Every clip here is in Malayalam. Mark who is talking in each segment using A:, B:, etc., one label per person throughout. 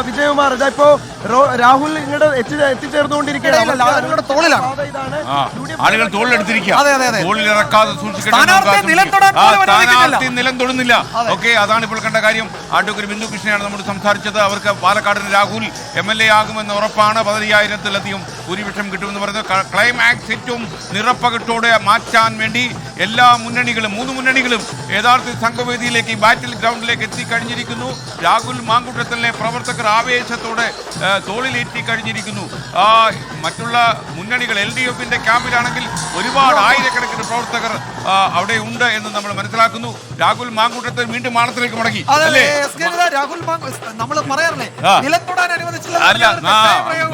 A: വിജയകുമാർ, ഇതായിപ്പോ രാഹുൽ ഇങ്ങോട്ട് എത്തിച്ചേർന്നുകൊണ്ടിരിക്കുകയാണ്.
B: ആളുകൾ തോളിലെടുത്തിരിക്കുക, തോളിലിറക്കാതെ നിലം തൊടുന്നില്ല. ഓക്കെ, അതാണ് ഇപ്പോൾ കണ്ട കാര്യം. അഡ്വക്കേറ്റ് ബിന്ദു കൃഷ്ണയാണ് നമ്മൾ സംസാരിച്ചത്. അവർക്ക് പാലക്കാടിന് രാഹുൽ MLA ആകുമെന്ന് ഉറപ്പാണ്. 15,000-ത്തിലധികം ഭൂരിപക്ഷം കിട്ടുമെന്ന് പറയുന്നത്. ക്ലൈമാക്സ് ഏറ്റവും നിറപ്പകട്ടോടെ മാറ്റാൻ വേണ്ടി എല്ലാ മുന്നണികളും, 3 മുന്നണികളും യഥാർത്ഥ സംഘവേദിയിലേക്ക്, ബാറ്റിൽ ഗ്രൗണ്ടിലേക്ക് എത്തിക്കഴിഞ്ഞിരിക്കുന്നു. രാഹുൽ മാങ്കൂട്ടത്തിലെ പ്രവർത്തകർ ആവേശത്തോടെ തോളിലേറ്റി കഴിഞ്ഞിരിക്കുന്നു. മറ്റുള്ള മുന്നണികൾ LDF-ന്റെ ക്യാമ്പിലാണെങ്കിൽ ഒരുപാട് ആയിരക്കണക്കിന് പ്രവർത്തകർ അവിടെ ഉണ്ട് എന്ന് നമ്മൾ മനസ്സിലാക്കുന്നു. രാഹുൽ മാങ്കൂട്ടത്തിൽ വീണ്ടും മാളത്തിലേക്ക് മടങ്ങി.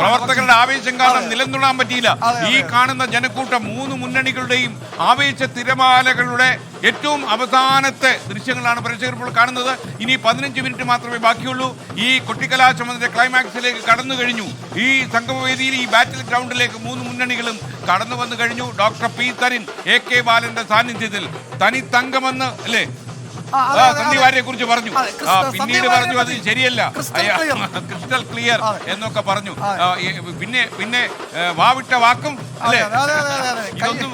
B: പ്രവർത്തകരുടെ ആവേശം കാരണം നിലം തൊടാൻ പറ്റിയില്ല. ഈ കാണുന്ന ജനക്കൂട്ടം 3 മുന്നണികളുടെയും ആവേശ തിരമാലകളുടെ ഏറ്റവും അവസാനത്തെ ദൃശ്യങ്ങളാണ് പ്രേക്ഷകർ ഇപ്പോൾ കാണുന്നത്. ഇനി 15 മിനിറ്റ് മാത്രമേ ബാക്കിയുള്ളൂ. ഈ കൊട്ടിക്കലാശമതിന്റെ ക്ലൈമാക്സിലേക്ക് കടന്നു കഴിഞ്ഞു. ഈ സംഗമവേദിയിൽ, ഈ ബാറ്റിൽ ഗ്രൗണ്ടിലേക്ക് 3 മുന്നണികളും കടന്നു വന്നു കഴിഞ്ഞു. ഡോക്ടർ പി സരിൻ AK ബാലന്റെ സാന്നിധ്യത്തിൽ തനിത്തങ്കമെന്ന് അല്ലേ സന്ദീപാരെ കുറിച്ച് പറഞ്ഞു. പിന്നീട് പറഞ്ഞു അത് ശരിയല്ല, ക്രിസ്റ്റൽ ക്ലിയർ എന്നൊക്കെ പറഞ്ഞു. പിന്നെ വാവിട്ട വാക്കും അല്ലേ, ഇതൊന്നും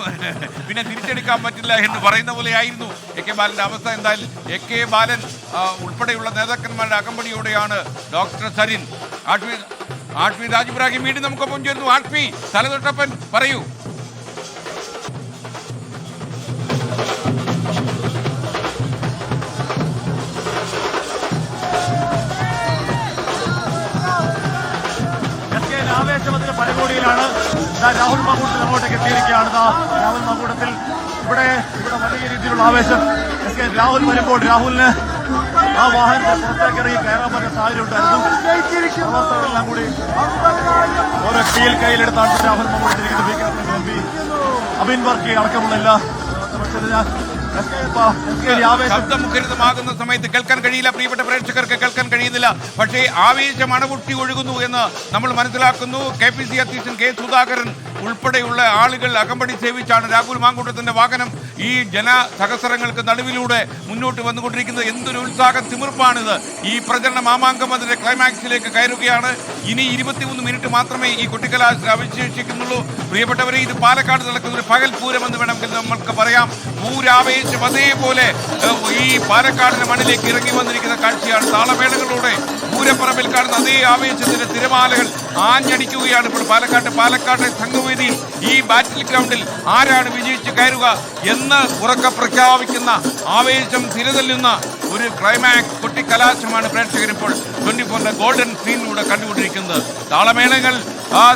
B: പിന്നെ തിരിച്ചെടുക്കാൻ പറ്റില്ല എന്ന് പറയുന്ന പോലെ ആയിരുന്നു AK ബാലന്റെ അവസ്ഥ. എന്തായാലും AK ബാലൻ ഉൾപ്പെടെയുള്ള നേതാക്കന്മാരുടെ അകമ്പടിയോടെയാണ് ഡോക്ടർ സരിൻ. ആഷ്മി രാജ് ഇബ്രാഹിം വീണ്ടും നമുക്കൊപ്പം ചേർന്നു. ആഷ്മി, തലതൊട്ടപ്പൻ പറയൂ.
C: ആവേശമതിന്റെ പരകോടിയിലാണ് രാഹുൽ മാങ്കൂട്ടത്തിൽ അങ്ങോട്ടേക്ക് എത്തിയിരിക്കുകയാണ്. രാഹുൽ മാങ്കൂട്ടത്തിൽ ഇവിടെ വലിയ രീതിയിലുള്ള ആവേശം. രാഹുൽ വരുമ്പോൾ രാഹുലിന് ആ വാഹനത്തെ പുറത്തേക്ക് ഇറങ്ങി കയറാൻ പറ്റുന്ന സാഹചര്യം ഉണ്ടായിരുന്നു. പ്രവർത്തകരെല്ലാം കൂടി ഓരോ കയ്യിലെടുത്താണ് രാഹുൽ മാങ്കൂട്ടത്തിരിക്കുന്നത്. അബിൻ വർക്കി അടക്കമുള്ള എല്ലാ
B: ശബ്ദമുഖരിതമാകുന്ന സമയത്ത് കേൾക്കാൻ കഴിയില്ല, പ്രിയപ്പെട്ട പ്രേക്ഷകർക്ക് കേൾക്കാൻ കഴിയുന്നില്ല. പക്ഷേ ആവേശം അണപൊട്ടി ഒഴുകുന്നു എന്ന് നമ്മൾ മനസ്സിലാക്കുന്നു. KPC അധ്യക്ഷൻ K സുധാകരൻ ഉൾപ്പെടെയുള്ള ആളുകൾ അകമ്പടി സേവിച്ചാണ് രാഹുൽ മാങ്കൂട്ടത്തിന്റെ വാഹനം ഈ ജനസഹസ്രങ്ങൾക്ക് നടുവിലൂടെ മുന്നോട്ട് വന്നുകൊണ്ടിരിക്കുന്നത്. എന്തൊരു ഉത്സാഹ തിമിർപ്പാണിത്. ഈ പ്രചരണ മാമാങ്കം അതിന്റെ ക്ലൈമാക്സിലേക്ക് കയറുകയാണ്. ഇനി 23 മിനിറ്റ് മാത്രമേ ഈ കൊട്ടിക്കലാശം അവശേഷിക്കുന്നുള്ളൂ. പ്രിയപ്പെട്ടവരെ, ഇത് പാലക്കാട് നടക്കുന്ന ഒരു പകൽ പൂരം എന്ന് വേണമെങ്കിൽ നമ്മൾക്ക് പറയാം. പൂരാവേശം അതേപോലെ ഈ പാലക്കാടിന്റെ മണ്ണിലേക്ക് ഇറങ്ങി വന്നിരിക്കുന്ന കാഴ്ചയാണ്. താളമേളങ്ങളോടെ പൂരപ്പറമ്പിൽ കാണുന്ന അതേ ആവേശത്തിന്റെ തിരമാലകൾ ആഞ്ഞടിക്കുകയാണ് ഇപ്പോൾ പാലക്കാട്ടെ സംഘവേദിയിൽ. ഈ ബാറ്റിൽ ഗ്രൗണ്ടിൽ ആരാണ് വിജയിച്ച് കയറുക എന്ന് ഉറക്കെ പ്രഖ്യാപിക്കുന്ന ആവേശം തിരതല്ലുന്ന ഒരു ക്ലൈമാക്സ് കൊട്ടിക്കലാശമാണ് പ്രേക്ഷകരിപ്പോൾ 24-ന്റെ ഗോൾഡൻ സ്ക്രീനിലൂടെ കണ്ടുകൊണ്ടിരിക്കുന്നത്.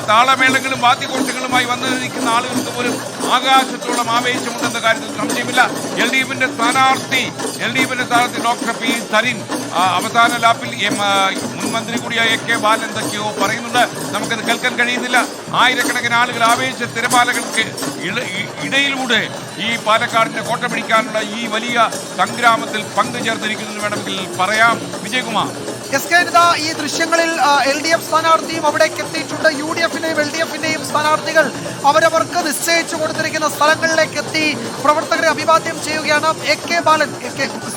B: താളമേളങ്ങളും വാദ്യഘോഷങ്ങളുമായി വന്നിരിക്കുന്ന ആളുകൾക്ക് പോലും ആകാശത്തോളം ആവേശമുണ്ടെന്ന കാര്യത്തിൽ സംശയമില്ല. LDF-ന്റെ സ്ഥാനാർത്ഥി ഡോക്ടർ പി സരിൻ അവസാന ലാപ്പിൽ മുൻ മന്ത്രി കൂടിയായ AK ബാലൻ എന്തൊക്കെയോ പറയുന്നുണ്ട്. നമുക്കത് കേൾക്കാൻ കഴിയുന്നില്ല. ആയിരക്കണക്കിന് ആളുകൾ ആവേശ തിരമാലകൾക്ക് ഇടയിലൂടെ ഈ പാലക്കാടിന്റെ കോട്ട പിടിക്കാനുള്ള ഈ വലിയ സംഗ്രാമത്തിൽ പങ്കുചേർന്നിരിക്കുന്നു വേണമെങ്കിൽ പറയാം. വിജയകുമാർ,
D: ഈ ദൃശ്യങ്ങളിൽ LDF സ്ഥാനാർത്ഥിയും അവിടേക്ക് എത്തിയിട്ടുണ്ട്. UDF-ന്റെയും LDF-ന്റെയും സ്ഥാനാർത്ഥികൾ അവരവർക്ക് നിശ്ചയിച്ചു കൊടുത്തിരിക്കുന്ന സ്ഥലങ്ങളിലേക്ക് എത്തി പ്രവർത്തകരെ അഭിവാദ്യം ചെയ്യുകയാണ്. AK ബാലൻ,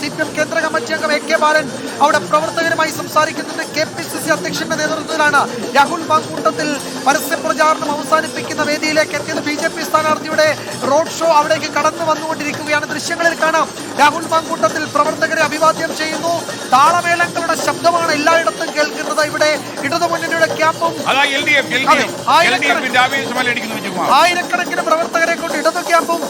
D: CPM കേന്ദ്ര കമ്മിറ്റി അംഗം AK ബാലൻ അവിടെ പ്രവർത്തകരുമായി സംസാരിക്കുന്നുണ്ട്. KPCC അധ്യക്ഷന്റെ നേതൃത്വത്തിലാണ് രാഹുൽ മാങ്കൂട്ടത്തിൽ പരസ്യ പ്രചാരണം അവസാനിപ്പിക്കുന്ന വേദിയിലേക്ക് എത്തിയത്. BJP സ്ഥാനാർത്ഥിയുടെ റോഡ് ഷോ അവിടേക്ക് കടന്നു വന്നുകൊണ്ടിരിക്കുകയാണ്. ദൃശ്യങ്ങളിൽ കാണാം രാഹുൽ മാങ്കൂട്ടത്തിൽ പ്രവർത്തകരെ അഭിവാദ്യം ചെയ്യുന്നു. താളമേളങ്ങളുടെ ശബ്ദമാണ് എല്ലായിടത്തും കേൾക്കുന്നത്. ഇവിടെ ഇടതുമുന്നണിയുടെ ക്യാമ്പും ആയിരക്കണക്കിന് പ്രവർത്തകരെ കൊണ്ട് ഇടതു ക്യാമ്പും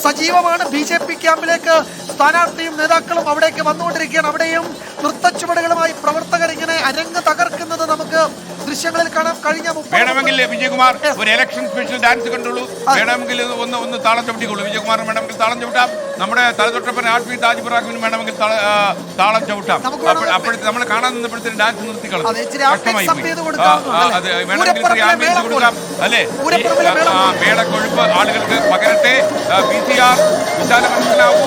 D: സജീവമാണ്. BJP ക്യാമ്പിലേക്ക് സ്ഥാനാർത്ഥിയും നേതാക്കളും അവിടേക്ക് വന്നുകൊണ്ടിരിക്കുകയാണ്. അവിടെയും നൃത്തച്ചുവടുകളുമായി പ്രവർത്തകർ ഇങ്ങനെ അരങ്ങ് തകർക്കുന്നത് നമുക്ക് ദൃശ്യങ്ങളിൽ കാണാൻ കഴിഞ്ഞ.
B: വേണമെങ്കിൽ വിജയകുമാർ ഒരു ഇലക്ഷൻ സ്പെഷ്യൽ ഡാൻസ് കണ്ടുള്ളൂ. വേണമെങ്കിൽ ഒന്ന് താളം ചവിട്ടിക്കൊള്ളൂ. വിജയകുമാറിന് വേണമെങ്കിൽ താളം ചവിട്ടാം. നമ്മുടെ തലതൊട്ടപ്പൻ ആഷ്മി താജ് ഇബ്രാഹിമിന് വേണമെങ്കിൽ താളം ചവിട്ടാം. അപ്പോഴത്തെ നമ്മൾ കാണാൻ നിന്നപ്പോഴത്തേന് ഡാൻസ് നിർത്തിക്കളഞ്ഞു. അതെ, വേണമെങ്കിൽ ആംബിയൻസ് കൊടുക്കാം അല്ലേ. മേളക്കൊഴുപ്പ് ആളുകൾക്ക് പകരട്ടെ. VCR വിശാല മനസ്സിലാവൂ.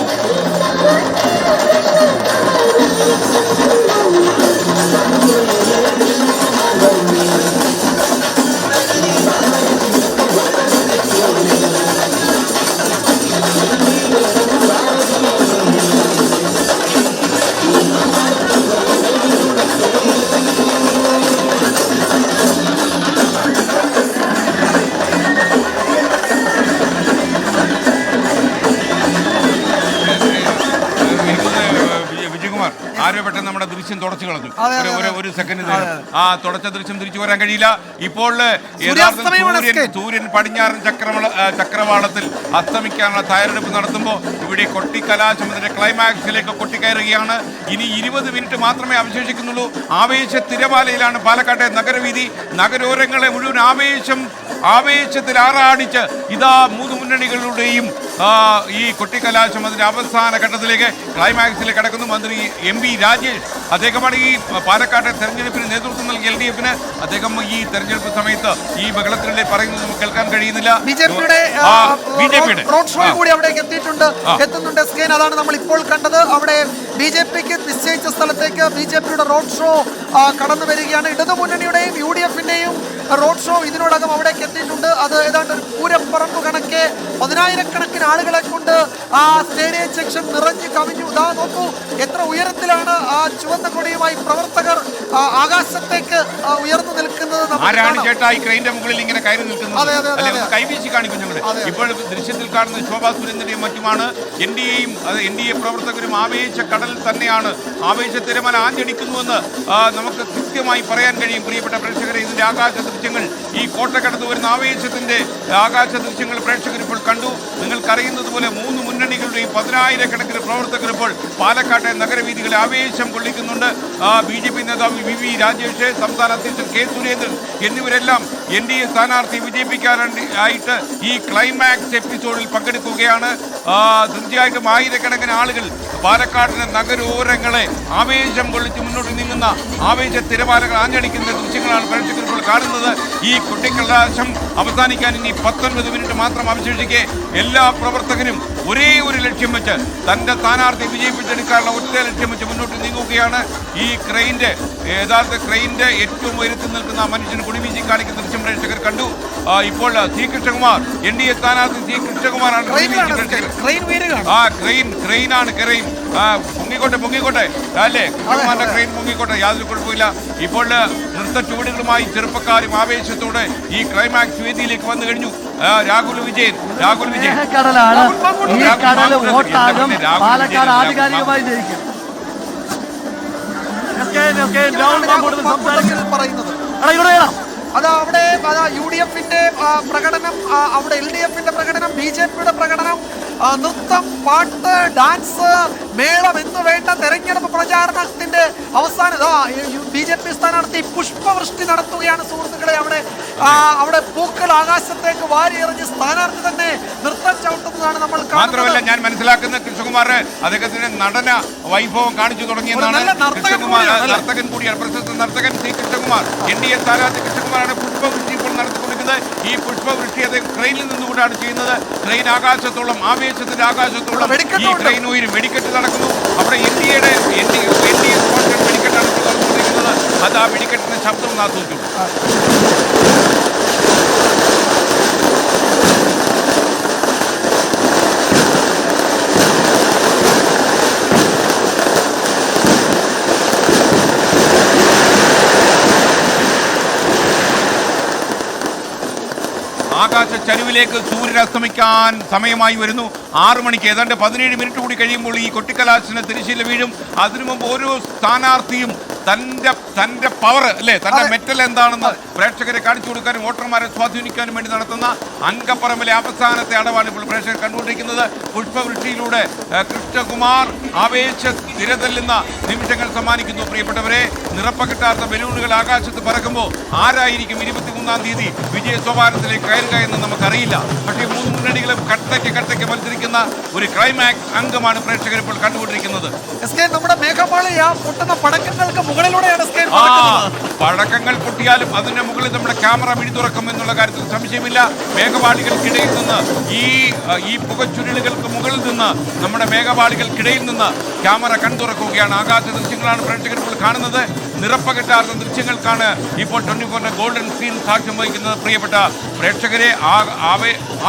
B: തുടച്ചു കളഞ്ഞു ഒരു സെക്കൻഡ് നേരം. ആ തുടച്ച ദൃശ്യം തിരിച്ചു വരാൻ കഴിയില്ല. ഇപ്പോൾ സൂര്യൻ പടിഞ്ഞാറൻ ചക്രവാളത്തിൽ അസ്തമിക്കാനുള്ള തയ്യാറെടുപ്പ് നടത്തുമ്പോൾ ഇവിടെ കൊട്ടിക്കലാശത്തിന്റെ ക്ലൈമാക്സിലേക്ക് കൊട്ടിക്കയറുകയാണ്. ഇനി 20 മിനിറ്റ് മാത്രമേ അവശേഷിക്കുന്നുള്ളൂ. ആവേശ തിരമാലയിലാണ് പാലക്കാട്ടെ നഗരവീതി. നഗരോരങ്ങളെ മുഴുവൻ ആവേശത്തിൽ ആറാടിച്ച് ഇതാ 3 മുന്നണികളുടെയും ഈ കൊട്ടിക്കലാശം അതിന്റെ അവസാന ഘട്ടത്തിലേക്ക് ക്ലൈമാക്സിലേക്ക് കടക്കുന്നു. മന്ത്രി MP രാജേഷ് അദ്ദേഹമാണ് ഈ പാലക്കാട്ടെ തെരഞ്ഞെടുപ്പിന് നേതൃത്വം നൽകിയ LDF-ന്. അദ്ദേഹം ഈ തെരഞ്ഞെടുപ്പ് സമയത്ത് ഈ ബഹളത്തിനിടെ പറയുന്നത് നമുക്ക് കേൾക്കാൻ കഴിയുന്നില്ല.
D: ബിജെപിയുടെ റോഡ് ഷോ കൂടി അവിടേക്ക് എത്തുന്നുണ്ട് സ്കേൻ. അതാണ് നമ്മൾ ഇപ്പോൾ കണ്ടത്. അവിടെ ബിജെപിക്ക് നിശ്ചയിച്ച സ്ഥലത്തേക്ക് ബിജെപിയുടെ റോഡ് ഷോ കടന്നു വരികയാണ്. ഇടതുമുന്നണിയുടെയും UDF-ന്റെയും റോഡ് ഷോ ഇതിനോടകം അവിടേക്ക് എത്തിയിട്ടുണ്ട്. അത് ഏതാണ്ട് ഒരു പൂരപ്പറമ്പ് കണക്കെ 10,000-കണക്കിന് ആളുകളെ കൊണ്ട് ആ സ്റ്റേഡിയം സെക്ഷൻ നിറഞ്ഞു കവിഞ്ഞു. ഇതാ നോക്കൂ, എത്ര ഉയരത്തിലാണ് ആ ചുവന്ന കൊടിയുമായി പ്രവർത്തകർ ആകാശത്തേക്ക് ഉയർന്നു നിൽക്കുന്നത്.
B: ഇപ്പോൾ ദൃശ്യത്തിൽ കാണുന്ന ശോഭാ സുരേന്ദ്രന്റെയും മറ്റുമാണ്. NDA പ്രവർത്തകരും ആവേശ കടൽ തന്നെയാണ്. ആവേശ തിരമാല ആഞ്ഞടിക്കുന്നുവെന്ന് നമുക്ക് കൃത്യമായി പറയാൻ കഴിയും. പ്രിയപ്പെട്ട പ്രേക്ഷകരെ, ഇതിന്റെ ആകാശ ദൃശ്യങ്ങൾ, ഈ കോട്ട കടന്നു വരുന്ന ആവേശത്തിന്റെ ആകാശ ദൃശ്യങ്ങൾ പ്രേക്ഷകർ ഇപ്പോൾ കണ്ടു. നിങ്ങൾക്കറിയുന്നത് പോലെ 3 മുന്നണികളുടെയും 10,000-കണക്കിന് പ്രവർത്തകർ ഇപ്പോൾ പാലക്കാട്ടെ നഗരവീഥികളെ ആവേശം കൊള്ളിക്കുന്നുണ്ട്. BJP നേതാവ് VV രാജേഷ്, സംസ്ഥാന അധ്യക്ഷൻ K സുരേന്ദ്രൻ എന്നിവരെല്ലാം NDA സ്ഥാനാർത്ഥി വിജയിപ്പിക്കാനായിട്ട് ഈ ക്ലൈമാക്സ് എപ്പിസോഡിൽ പങ്കെടുക്കുകയാണ്. തീർച്ചയായിട്ടും ആയിരക്കണക്കിന് ആളുകൾ പാലക്കാടിന്റെ നഗരോരങ്ങളെ ആവേശം കൊള്ളിച്ച് മുന്നോട്ട് നീങ്ങുന്ന ആവേശ തിരമാലകൾ ആഞ്ഞടിക്കുന്ന ദൃശ്യങ്ങളാണ് പ്രേക്ഷകർ ഇപ്പോൾ കാണുന്നത്. ഈ കൊട്ടിക്കലാശം അവസാനിക്കാൻ ഇനി 19 മിനിറ്റ് മാത്രം അവശേഷിക്കെ എല്ലാ പ്രവർത്തകരും ഒരേ ഒരു ലക്ഷ്യം വെച്ച് തന്റെ സ്ഥാനാർത്ഥി വിജയിപ്പിച്ചെടുക്കാനുള്ള ഒറ്റ ലക്ഷ്യം വെച്ച് മുന്നോട്ട് നീങ്ങുകയാണ്. ഈ യഥാർത്ഥ ക്രെയിന്റെ ഏറ്റവും ഉയരത്തിൽ നിൽക്കുന്ന മനുഷ്യന് കുടിവീശി കാണിക്കുന്ന ദൃശ്യം പ്രേക്ഷകർ കണ്ടു. ഇപ്പോൾ C കൃഷ്ണകുമാർ, NDA സ്ഥാനാർത്ഥി C കൃഷ്ണകുമാറാണ്. ക്രെയിനാണ് പൊങ്ങിക്കോട്ടെ അല്ലേ, കൃഷ്ണകുമാറിന്റെ ക്രെയിൻ പൊങ്ങിക്കോട്ടെ, യാതൊരു കുഴപ്പമില്ല. ഇപ്പോൾ നൃത്ത ചുവടുകളുമായി ചെറുപ്പക്കാരും ആവേശത്തോടെ ഈ ക്ലൈമാക്സ് വേദിയിലേക്ക് വന്നു കഴിഞ്ഞു. രാഹുൽ വിജയൻ
A: പാലക്കാട് ആധികാരികമായി ജയിക്കും.
D: അത് അവിടെ UDF-ന്റെ പ്രകടനം, അവിടെ LDF-ന്റെ പ്രകടനം, BJP-യുടെ പ്രകടനം, നൃത്തം, പാട്ട്, ഡാൻസ്, മേളം എന്ന് വേണ്ട തെരഞ്ഞെടുപ്പ് പ്രചാരണത്തിന്റെ അവസാനം BJP സ്ഥാനാർത്ഥി പുഷ്പവൃഷ്ടി നടത്തുകയാണ് സുഹൃത്തുക്കളെ. അവിടെ പൂക്കൾ ആകാശത്തേക്ക് വാരിയെറിഞ്ഞ് സ്ഥാനാർത്ഥി തന്നെ നൃത്തം ചവിട്ടുന്നതാണ് നമ്മൾ കാണുന്നത്.
B: മാത്രമല്ല, ഞാൻ മനസ്സിലാക്കുന്ന കൃഷ്ണകുമാർ അദ്ദേഹത്തിന്റെ നടന വൈഭവം കാണിച്ചു തുടങ്ങിയതാണ്. നർത്തകൻ കൂടിയാണ്, പ്രശസ്ത നർത്തകൻ C കൃഷ്ണകുമാർ. NDA സ്ഥാനാർത്ഥി കൃഷ്ണകുമാറാണ് പുഷ്പവൃഷ്ടി ഇപ്പോൾ നടത്തിക്കൊണ്ടിരിക്കുന്നത്. ഈ പുഷ്പവൃഷ്ടി അദ്ദേഹം ക്രെയിനിൽ നിന്നുകൊണ്ടാണ് ചെയ്യുന്നത്. ക്രെയിൻ ആകാശത്തോളം, ആവേശത്തിന്റെ ആകാശത്തോളം ഈ ക്രെയിൻ ഉയരും. വെടിക്കെട്ട് നടക്കുന്നു. അവിടെ NDA സ്പോൺസർ വെടിക്കെട്ടാണ് നടത്തിക്കൊണ്ടിരിക്കുന്നത്. അത് ആ വെടിക്കെട്ടിന്റെ ശബ്ദം ആസ്വദിച്ചു. ആകാശ ചരിവിലേക്ക് സൂര്യൻ അസ്തമിക്കാൻ സമയമായി വരുന്നു. 6 മണിക്ക് ഏതാണ്ട് 17 മിനിറ്റ് കൂടി കഴിയുമ്പോൾ ഈ കൊട്ടിക്കലാശത്തിന് തിരശ്ശീല വീഴും. അതിനു മുമ്പ് ഓരോ സ്ഥാനാർത്ഥിയും തന്റെ പവർ അല്ലേ, തന്റെ മെറ്റൽ എന്താണെന്ന് പ്രേക്ഷകരെ കാണിച്ചു കൊടുക്കാനും വോട്ടർമാരെ സ്വാധീനിക്കാനും വേണ്ടി നടത്തുന്ന അങ്കപ്പറമ്പിലെ അവസാനത്തെ അടവാണ് ഇപ്പോൾ പ്രേക്ഷകർ കണ്ടുകൊണ്ടിരിക്കുന്നത്. പുഷ്പവൃഷ്ടിയിലൂടെ കൃഷ്ണകുമാർ ആവേശ തിരതല്ലുന്ന നിമിഷങ്ങൾ സമ്മാനിക്കുന്നു. പ്രിയപ്പെട്ടവരെ, നിറപ്പകിട്ടാർന്ന ബലൂണുകൾ ആകാശത്ത് പറക്കുമ്പോൾ ആരായിരിക്കും 23-ാം തീയതി വിജയ സോപാനത്തിലേക്ക് കയറുക എന്ന് നമുക്കറിയില്ല. പക്ഷേ 3 മുന്നണികളും കട്ടയ്ക്ക് മത്സരിക്കുന്ന ഒരു ക്ലൈമാക്സ് അംഗമാണ് പ്രേക്ഷകർ ഇപ്പോൾ കണ്ടുകൊണ്ടിരിക്കുന്നത്.
D: നമ്മുടെ മേഘമാളിയ പൊട്ടുന്ന പടക്കങ്ങൾക്ക് മുകളിലൂടെയാണ്
B: പടക്കങ്ങൾ പൊട്ടിയാലും അതിന്റെ മുകളിൽ നമ്മുടെ ക്യാമറ മിഴിതുറക്കും എന്നുള്ള കാര്യത്തിൽ സംശയമില്ല. മേഘപാളികൾക്കിടയിൽ നിന്ന് ഈ പുകച്ചുരുളുകൾക്ക് മുകളിൽ നിന്ന് നമ്മുടെ മേഘപാളികൾക്കിടയിൽ നിന്ന് ക്യാമറ കൺതുറക്കുകയാണ്. ആകാശ ദൃശ്യങ്ങളാണ് പ്രേക്ഷകർ ഇപ്പോൾ കാണുന്നത്. നിറപ്പകിട്ടാർന്ന ദൃശ്യങ്ങൾക്കാണ് ഇപ്പോൾ 24 ഗോൾഡൻ സ്ക്രീൻ സാക്ഷ്യം വഹിക്കുന്നത്. പ്രിയപ്പെട്ട പ്രേക്ഷകരെ,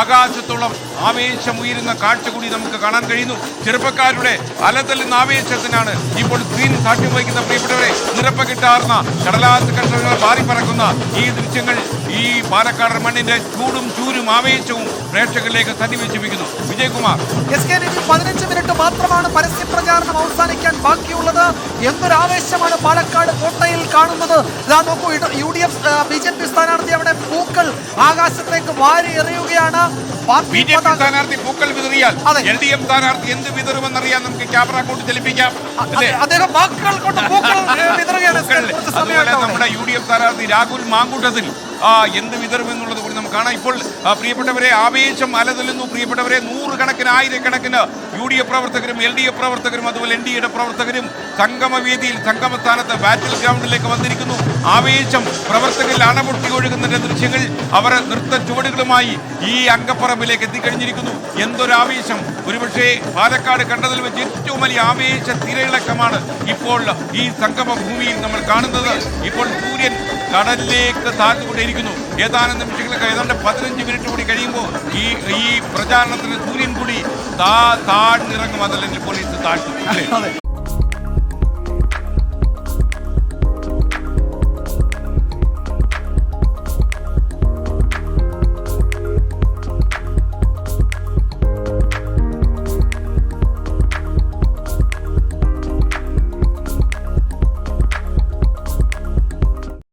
B: ആകാശത്തോളം ആവേശമുയരുന്ന കാഴ്ച കൂടി നമുക്ക് കാണാൻ കഴിയുന്നു. ചെറുപ്പക്കാരുടെ അലതല്ലുന്ന ആവേശത്തിനാണ് ഇപ്പോൾ സ്ക്രീൻ സാക്ഷ്യം വഹിക്കുന്ന. പ്രിയപ്പെട്ടവരെ, നിറപ്പകിട്ടാർന്ന കടലാസ് കഷ്ണങ്ങൾ പാറിപ്പറക്കുന്ന ഈ ദൃശ്യങ്ങൾ ഈ പാലക്കാട് മണ്ണിന്റെ ചൂടും ചൂരും ആവേശവും പ്രേക്ഷകരിലേക്ക് സന്നിവേശിപ്പിക്കുന്നു. വിജയകുമാർ,
D: 15 മിനിറ്റ് മാത്രമാണ് പരസ്യ പ്രചാരണം അവസാനിക്കാൻ ബാക്കിയുള്ളത്. എന്തൊരാവേശമാണ് പാലക്കാട് കോട്ടയിൽ കാണുന്നത്. ഇതാ നോക്കൂ, UDF BJP സ്ഥാനാർത്ഥി അവിടെ പൂക്കൾ ആകാശത്തേക്ക് വാരി എറിയുകയാണ്.
B: BJP സ്ഥാനാർത്ഥി പൂക്കൾ വിതറിയാൽ LDF സ്ഥാനാർത്ഥി എന്ത് വിതറുമെന്നറിയാൻ നമുക്ക് ക്യാമറ കൊണ്ട് ചലിപ്പിക്കാം.
D: അദ്ദേഹം വാക്കുകൾ കൊണ്ട് പൂക്കൾ വിതറുകയാണ്.
B: അതുപോലെ നമ്മുടെ UDF സ്ഥാനാർത്ഥി രാഹുൽ മാങ്കൂട്ടത്തിൽ എന്ത് വിതറുമെന്നുള്ളത് കൂടി നമുക്ക് കാണാം. ഇപ്പോൾ പ്രിയപ്പെട്ടവരെ, ആവേശം അലതല്ലുന്നു. പ്രിയപ്പെട്ടവരെ, നൂറുകണക്കിന് ആയിരക്കണക്കിന് UDF പ്രവർത്തകരും LDF പ്രവർത്തകരും അതുപോലെ NDA പ്രവർത്തകരും സംഗമവേദിയിൽ സംഗമസ്ഥാനത്ത് ബാറ്റിൽ ഗ്രൗണ്ടിലേക്ക് വന്നിരിക്കുന്നു. ആവേശം പ്രവർത്തകരിൽ അണപൊട്ടി ഒഴുകുന്നതിന്റെ ദൃശ്യങ്ങൾ അവർ നൃത്ത ചുവടുകളുമായി ഈ അങ്കപ്പറമ്പിലേക്ക് എത്തിക്കഴിഞ്ഞിരിക്കുന്നു. എന്തൊരാവേശം! ഒരുപക്ഷെ പാലക്കാട് കണ്ടതിൽ വെച്ച് ഏറ്റവും വലിയ ആവേശ തിരയിളക്കമാണ് ഇപ്പോൾ ഈ സംഗമ ഭൂമിയിൽ നമ്മൾ കാണുന്നത്. ഇപ്പോൾ സൂര്യൻ കടലിലേക്ക് താഴ്ന്നുകൊണ്ടേയിരിക്കുന്നു. ഏതാനും നിമിഷങ്ങൾക്ക് ഏതാണ്ട് 15 മിനിറ്റ് കൂടി കഴിയുമ്പോൾ ഈ പ്രചാരണത്തിന് സൂര്യൻ കൂടി താഴ്ന്നിറങ്ങും. അതല്ലെങ്കിൽ പോലീസ് താഴ്ത്തും.